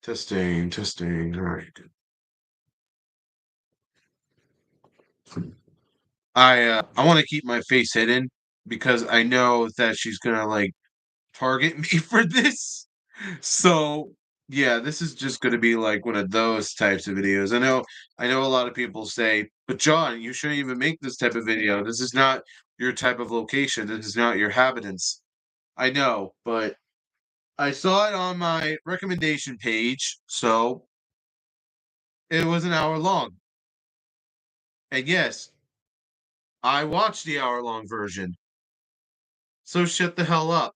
Testing, testing. All right. I want to keep my face hidden because I know that she's gonna like target me for this. So yeah, this is just gonna be like one of those types of videos. I know a lot of people say, but John, you shouldn't even make this type of video. This is not your type of location. This is not your habitants. I know, but I saw it on my recommendation page, so it was an hour long. And yes, I watched the hour-long version, so shut the hell up.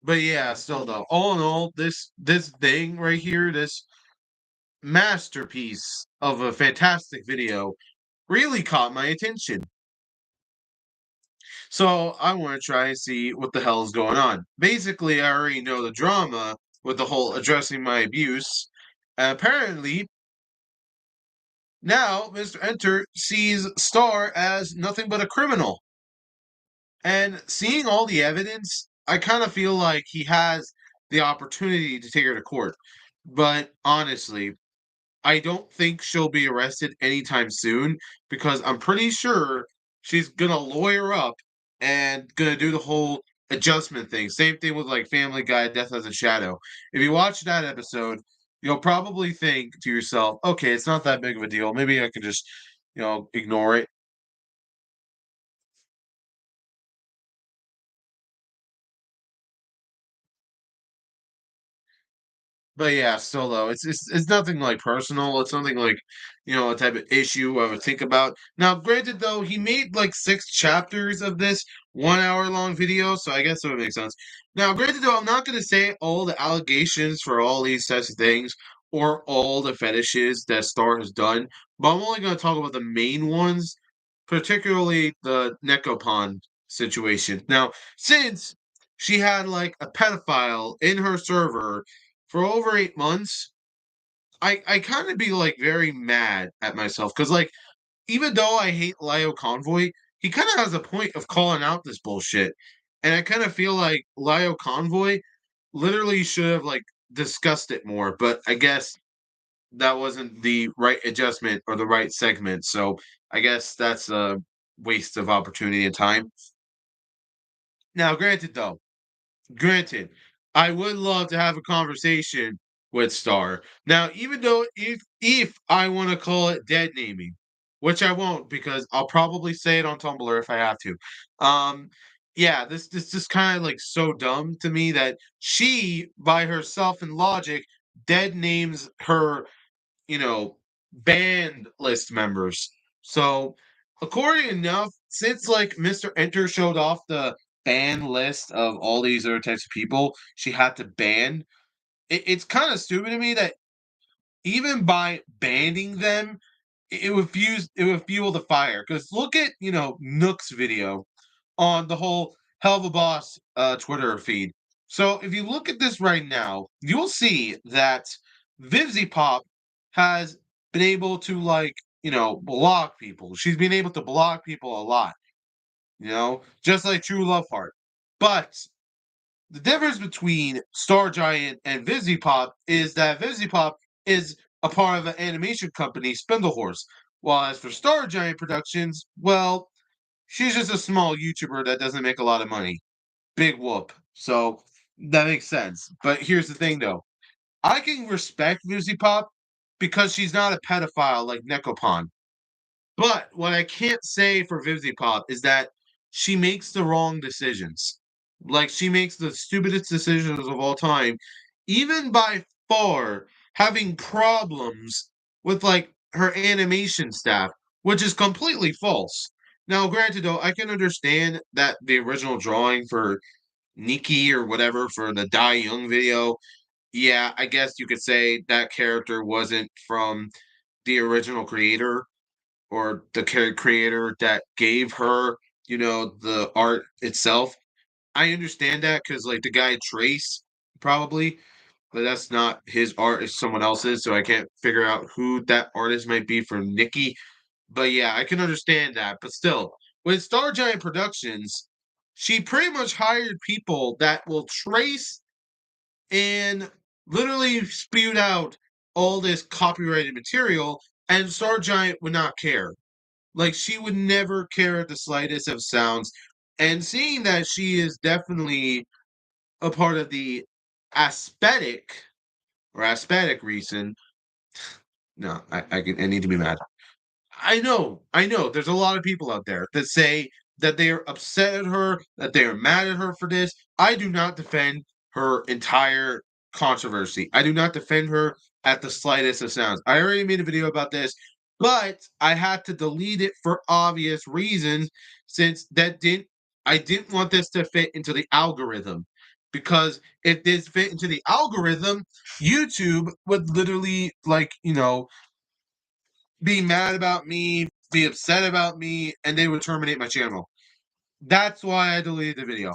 But yeah, still though, all in all, this thing right here, this masterpiece of a fantastic video, really caught my attention. So I want to try and see what the hell is going on. Basically, I already know the drama with the whole addressing my abuse. Apparently, now Mr. Enter sees Star as nothing but a criminal. And seeing all the evidence, I kind of feel like he has the opportunity to take her to court. But honestly, I don't think she'll be arrested anytime soon because I'm pretty sure she's gonna lawyer up and gonna do the whole adjustment thing. Same thing with like Family Guy, Death as a Shadow. If you watch that episode, you'll probably think to yourself, okay, it's not that big of a deal. Maybe I can just, ignore it. But yeah, still though, it's nothing like personal. It's something like, a type of issue I would think about. Now, granted though, he made like 6 chapters of this 1 hour long video, so I guess it would make sense. Now, granted though, I'm not gonna say all the allegations for all these types of things or all the fetishes that Star has done, but I'm only gonna talk about the main ones, particularly the Necopon situation. Now, since she had like a pedophile in her server for over 8 months, I kind of be like very mad at myself because like even though I hate Lio Convoy, he kind of has a point of calling out this bullshit, and I kind of feel like Lio Convoy literally should have like discussed it more, but I guess that wasn't the right adjustment or the right segment, so I guess that's a waste of opportunity and time. Now, granted, I would love to have a conversation with Star. Now, even though if I want to call it dead naming, which I won't because I'll probably say it on Tumblr if I have to. Um, yeah, this just kind of like so dumb to me that she by herself in logic dead names her, you know, band list members. So, according enough, since like Mr. Enter showed off the ban list of all these other types of people she had to ban, it's kind of stupid to me that even by banning them, it would fuel the fire. Because look at Nook's video on the whole Hell of a Boss Twitter feed. So if you look at this right now, you'll see that Vivzy Pop has been able to like block people. She's been able to block people a lot, just like True Love Heart. But the difference between Star Giant and Vivzy Pop is that Vivzy Pop is a part of an animation company, Spindle Horse. While as for Star Giant Productions, well, she's just a small YouTuber that doesn't make a lot of money. Big whoop. So that makes sense. But here's the thing though. I can respect Vivzy Pop because she's not a pedophile like Necopon. But what I can't say for Vivzy Pop is that she makes the wrong decisions. Like she makes the stupidest decisions of all time, even by far having problems with like her animation staff, which is completely false. Now, granted though, I can understand that the original drawing for Nikki or whatever for the Die Young video, yeah, I guess you could say that character wasn't from the original creator or the creator that gave her, the art itself. I understand that because like the guy Trace probably, but that's not his art; it's someone else's. So I can't figure out who that artist might be for Nikki. But yeah, I can understand that. But still, with Star Giant Productions, she pretty much hired people that will trace and literally spewed out all this copyrighted material, and Star Giant would not care. Like, she would never care at the slightest of sounds. And seeing that she is definitely a part of the aesthetic aesthetic reason, no, I need to be mad. I know. There's a lot of people out there that say that they are upset at her, that they are mad at her for this. I do not defend her entire controversy. I do not defend her at the slightest of sounds. I already made a video about this, but I had to delete it for obvious reasons since I didn't want this to fit into the algorithm. Because if this fit into the algorithm, YouTube would literally be mad about me, be upset about me, and they would terminate my channel. That's why I deleted the video.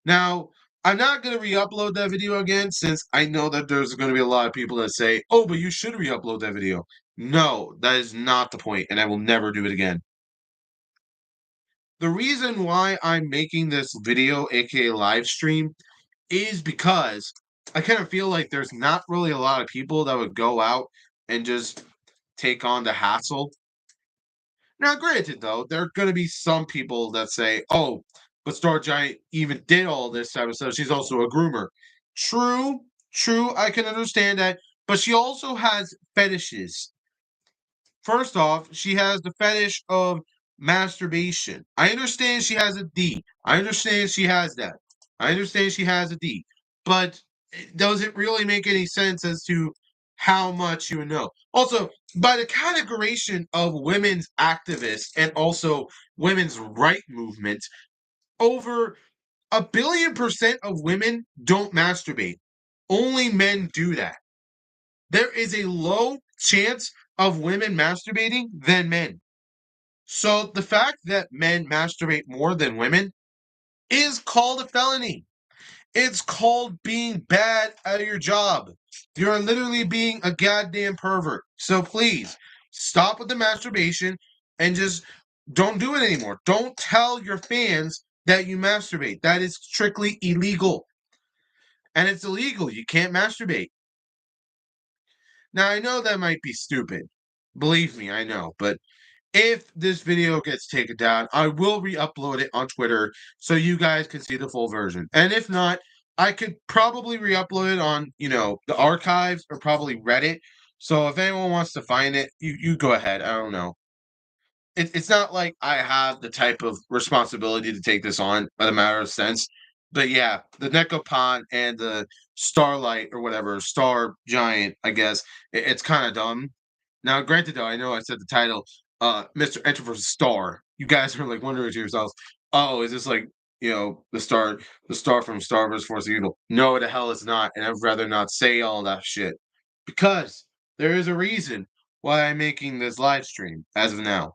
Now, I'm not going to re-upload that video again since I know that there's going to be a lot of people that say, oh, but you should re-upload that video. No, that is not the point, and I will never do it again. The reason why I'm making this video, aka live stream, is because I kind of feel like there's not really a lot of people that would go out and just take on the hassle. Now, granted, though, there are going to be some people that say, oh, but Star Giant even did all this type of stuff. She's also a groomer. True, true, I can understand that. But she also has fetishes. First off, she has the fetish of masturbation. I understand she has a D. I understand she has that. I understand she has a D. But does it really make any sense as to how much you know? Also, by the categorization of women's activists and also women's right movement, over 1 billion% of women don't masturbate. Only men do that. There is a low chance of women masturbating than men. So the fact that men masturbate more than women is called a felony. It's called being bad at your job. You're literally being a goddamn pervert. So please stop with the masturbation and just don't do it anymore. Don't tell your fans that you masturbate. That is strictly illegal. And it's illegal. You can't masturbate. Now, I know that might be stupid. Believe me, I know. But if this video gets taken down, I will re-upload it on Twitter so you guys can see the full version. And if not, I could probably re-upload it on, the archives or probably Reddit. So if anyone wants to find it, you go ahead. I don't know. It's not like I have the type of responsibility to take this on by the matter of sense. But yeah, the Necopon and the Starlight or whatever, Star Giant, I guess, it's kind of dumb. Now, granted, though, I know I said the title, Mr. Enter versus Star. You guys are like wondering to yourselves, oh, is this like, the star from Star vs. Force of Evil? No, the hell it's not. And I'd rather not say all that shit. Because there is a reason why I'm making this live stream as of now.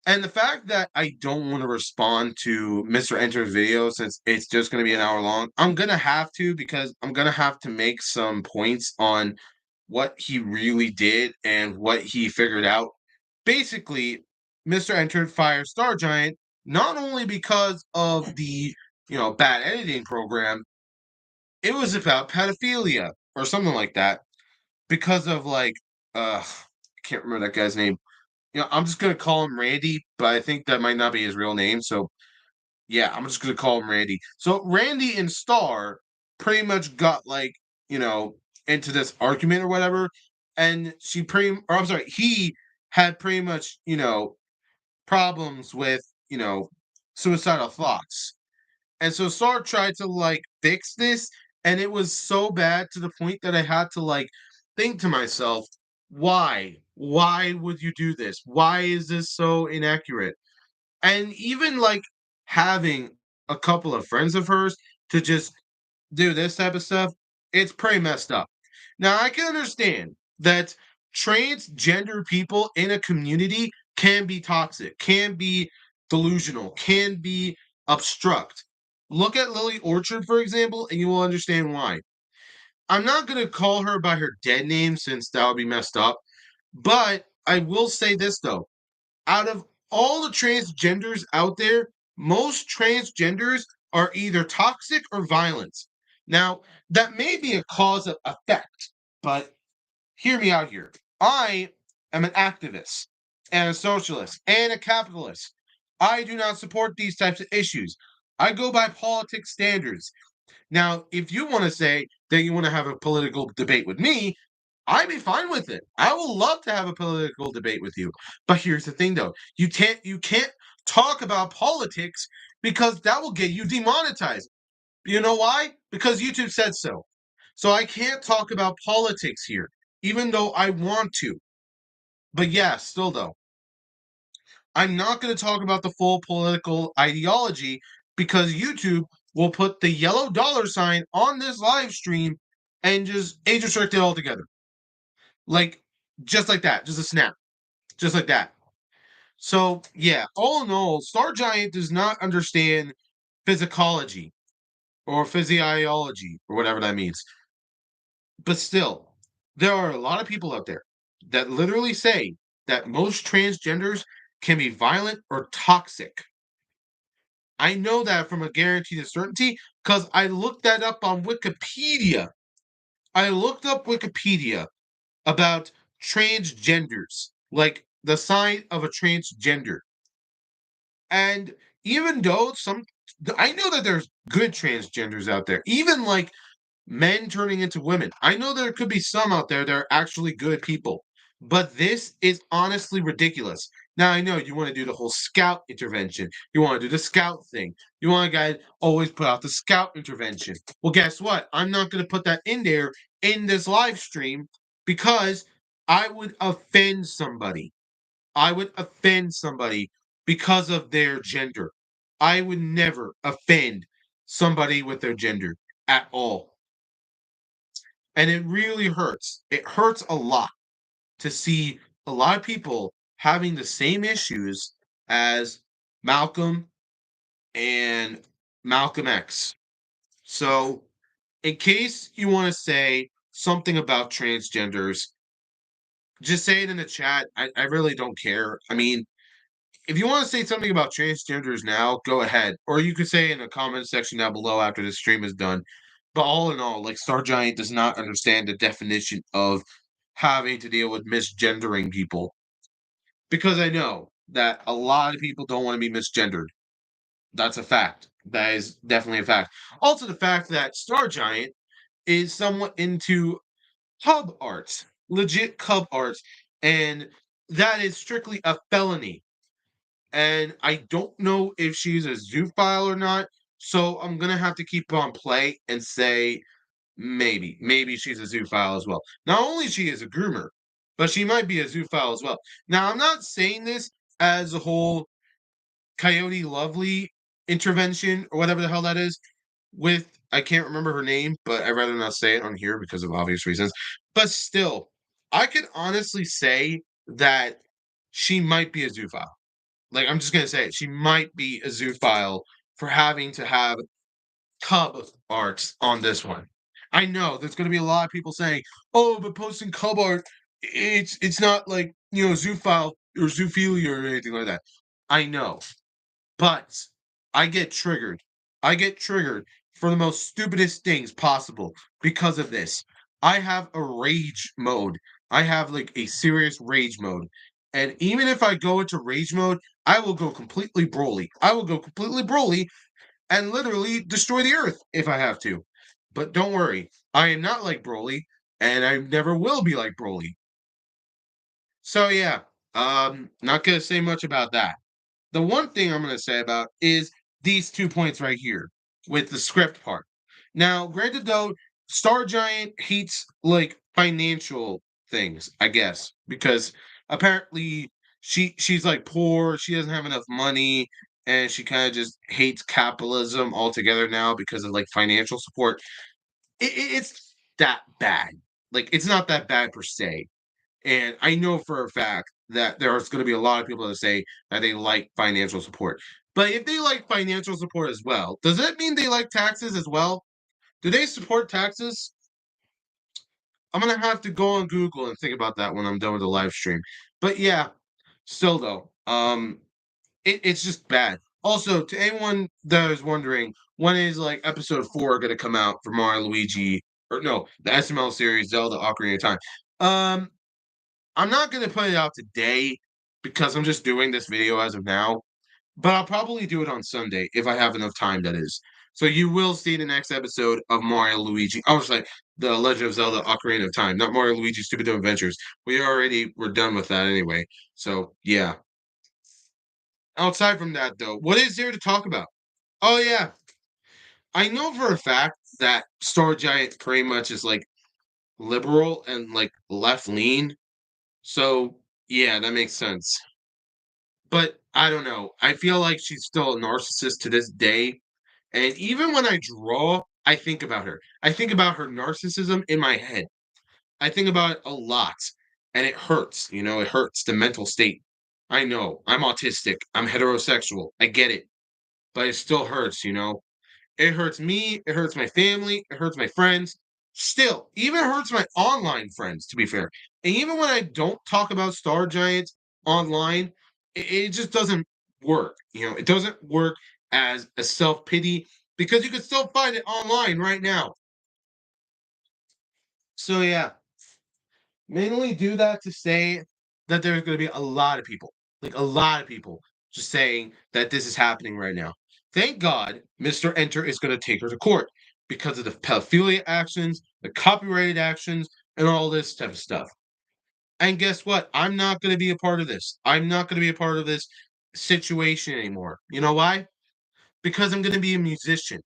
And the fact that I don't want to respond to Mr. Enter's video since it's just going to be an hour long, I'm going to have to because I'm going to have to make some points on what he really did and what he figured out. Basically, Mr. Enter fired Star Giant not only because of the, bad editing program, it was about pedophilia or something like that because of I can't remember that guy's name. I'm just gonna call him Randy, but I think that might not be his real name. So yeah, I'm just gonna call him Randy. So Randy and Star pretty much got into this argument or whatever, and I'm sorry, he had pretty much problems with suicidal thoughts, and so Star tried to fix this, and it was so bad to the point that I had to think to myself, why? Why would you do this? Why is this so inaccurate? And even having a couple of friends of hers to just do this type of stuff, it's pretty messed up. Now I can understand that transgender people in a community can be toxic, can be delusional, can be obstruct. Look at Lily Orchard, for example, and you will understand why. I'm not going to call her by her dead name since that would be messed up, but I will say this though. Out of all the transgenders out there, most transgenders are either toxic or violent. Now, that may be a cause of effect, but hear me out here. I am an activist and a socialist and a capitalist. I do not support these types of issues. I go by politics standards. Now, if you want to say that you want to have a political debate with me, I'd be fine with it. I will love to have a political debate with you. But here's the thing though. You can't talk about politics because that will get you demonetized. You know why? Because YouTube said so. So I can't talk about politics here, even though I want to. But yeah, still though, I'm not going to talk about the full political ideology because YouTube will put the yellow dollar sign on this live stream and just age restrict it altogether. Like, just like that, just a snap, just like that. So, yeah, all in all, Star Giant does not understand physicology or physiology or whatever that means. But still, there are a lot of people out there that literally say that most transgenders can be violent or toxic. I know that from a guaranteed certainty because I looked that up on Wikipedia. I looked up Wikipedia about transgenders, like the sign of a transgender. And even though I know that there's good transgenders out there, even like men turning into women. I know there could be some out there that are actually good people, but this is honestly ridiculous. Now I know you want to do the whole scout intervention. You want to do the scout thing. You want a guy always put out the scout intervention. Well, guess what? I'm not going to put that in there in this live stream because I would offend somebody. I would offend somebody because of their gender. I would never offend somebody with their gender at all. And it really hurts. It hurts a lot to see a lot of people having the same issues as Malcolm and Malcolm X. So, in case you want to say something about transgenders, just say it in the chat. I really don't care. I mean, if you want to say something about transgenders now, go ahead. Or you could say in the comment section down below after the stream is done. But all in all, like Star Giant does not understand the definition of having to deal with misgendering people. Because I know that a lot of people don't want to be misgendered. That's a fact. That is definitely a fact. Also, the fact that Star Giant is somewhat into cub arts, legit cub arts, and that is strictly a felony. And I don't know if she's a zoophile or not. So I'm gonna have to keep on play and say maybe she's a zoophile as well. Not only she is a groomer, but she might be a zoophile as well. Now I'm not saying this as a whole Coyote Lovely intervention or whatever the hell that is. With I can't remember her name, but I'd rather not say it on here because of obvious reasons. But still, I could honestly say that she might be a zoophile. Like, I'm just gonna say it. She might be a zoophile for having to have cub art on this one. I know there's gonna be a lot of people saying, "Oh, but posting cub art, it's not like zoophile or zoophilia or anything like that." I know, but I get triggered. I get triggered for the most stupidest things possible because of this. I have a rage mode. I have like a serious rage mode. And even if I go into rage mode, I will go completely Broly. I will go completely Broly and literally destroy the earth if I have to. But don't worry, I am not like Broly, and I never will be like Broly. So yeah, not gonna say much about that. The one thing I'm going to say about is these 2 points right here with the script part. Now, granted though, Star Giant hates like financial things, I guess, because apparently she's like poor, she doesn't have enough money, and she kind of just hates capitalism altogether now because of like financial support. It's that bad. Like it's not that bad per se. And I know for a fact that there's going to be a lot of people that say that they like financial support. But if they like financial support as well, does that mean they like taxes as well? Do they support taxes? I'm going to have to go on Google and think about that when I'm done with the live stream. But yeah, still though, it's just bad. Also, to anyone that is wondering when is like episode 4 gonna come out for Mario Luigi or no, the SML series Zelda Ocarina of Time? Um, I'm not gonna put it out today because I'm just doing this video as of now, but I'll probably do it on Sunday if I have enough time, that is. So you will see the next episode of Mario Luigi. I was like the Legend of Zelda Ocarina of Time, not Mario Luigi Stupid Adventures. We already were done with that anyway. So yeah. Outside from that though, what is there to talk about? Oh yeah, I know for a fact that Star Giant pretty much is like liberal and like left lean. So yeah, that makes sense. But I don't know. I feel like she's still a narcissist to this day. And even when I draw, I think about her. I think about her narcissism in my head. I think about it a lot. And it hurts, it hurts the mental state. I know. I'm autistic. I'm heterosexual. I get it. But it still hurts. It hurts me, it hurts my family, it hurts my friends. Still, even hurts my online friends, to be fair. And even when I don't talk about Star Giants online, it just doesn't work. It doesn't work as a self pity because you can still find it online right now. So, yeah, mainly do that to say that there's going to be a lot of people, like a lot of people, just saying that this is happening right now. Thank God Mr. Enter is going to take her to court because of the pedophilia actions, the copyrighted actions, and all this type of stuff. And guess what? I'm not going to be a part of this. I'm not going to be a part of this situation anymore. You know why? Because I'm going to be a musician.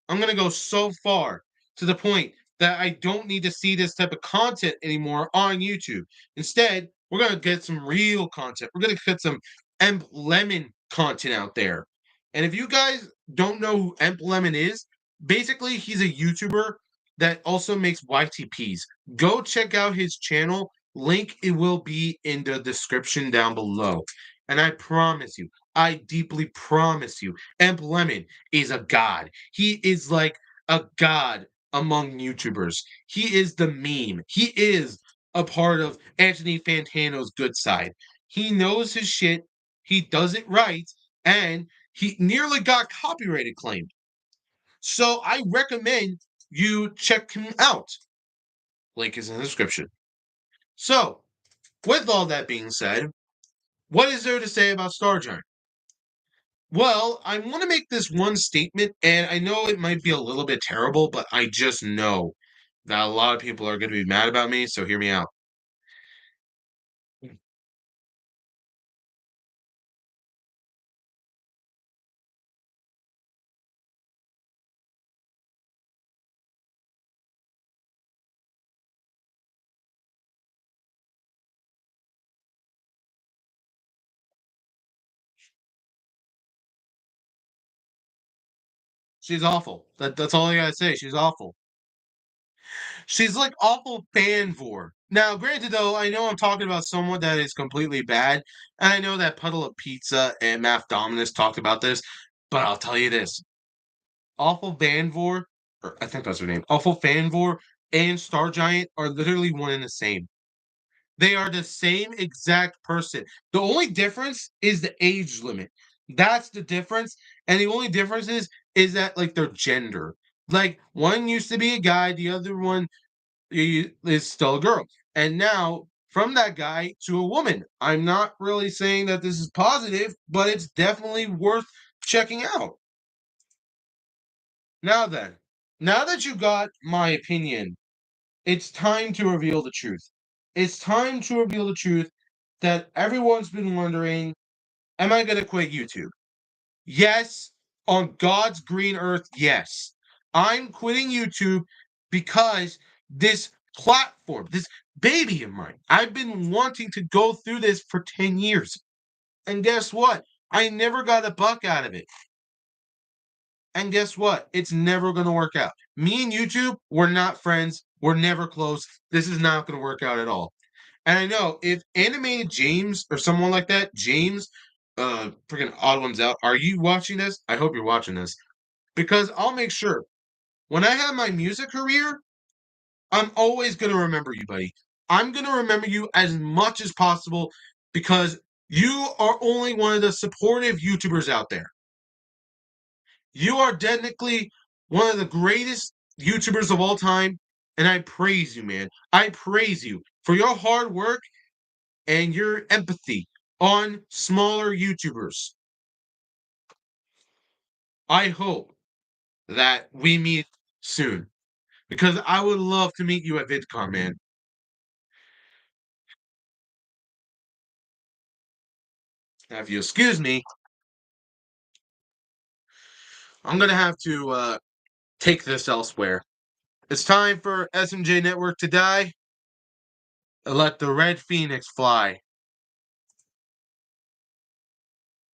I'm going to go so far to the point that I don't need to see this type of content anymore on YouTube. Instead, we're going to get some real content. We're going to get some Emp Lemon content out there. And if you guys don't know who Emp Lemon is, basically he's a YouTuber that also makes YTPs. Go check out his channel. Link it will be in the description down below. And I promise you, I deeply promise you, Emp Lemon is a god. He is like a god among YouTubers. He is the meme. He is a part of Anthony Fantano's good side. He knows his shit. He does it right, and he nearly got copyrighted claimed. So I recommend you check him out. Link is in the description. So, with all that being said, what is there to say about Stargiant? Well, I want to make this one statement, and I know it might be a little bit terrible, but I just know that a lot of people are going to be mad about me, so hear me out. She's awful. That's all I gotta say. She's awful. She's like awful fan for. Now, granted though, I know I'm talking about someone that is completely bad, and I know that Puddle of Pizza and Math Dominus talked about this, but I'll tell you this. Awful Vanvor, or I think that's her name, Awful Fanvor and Star Giant are literally one and the same. They are the same exact person. The only difference is the age limit. That's the difference. And the only difference is that like their gender. Like one used to be a guy, the other one is still a girl. And now from that guy to a woman. I'm not really saying that this is positive, but it's definitely worth checking out. Now then, now that you got my opinion, it's time to reveal the truth. It's time to reveal the truth that everyone's been wondering, am I going to quit YouTube? Yes, on God's green earth, yes. I'm quitting YouTube because this platform, this baby of mine, I've been wanting to go through this for 10 years. And guess what? I never got a buck out of it. And guess what? It's never going to work out. Me and YouTube, we're not friends. We're never close. This is not going to work out at all. And I know if animated James or someone like that, James, freaking odd ones out. Are you watching this? I hope you're watching this because I'll make sure when I have my music career, I'm always gonna remember you, buddy. I'm gonna remember you as much as possible because you are only one of the supportive YouTubers out there. You are technically one of the greatest YouTubers of all time, and I praise you, man. I praise you for your hard work and your empathy on smaller YouTubers. I hope that we meet soon because I would love to meet you at VidCon, man. Now, if you excuse me, I'm gonna have to take this elsewhere. It's time for SMJ Network to die and let the Red Phoenix fly.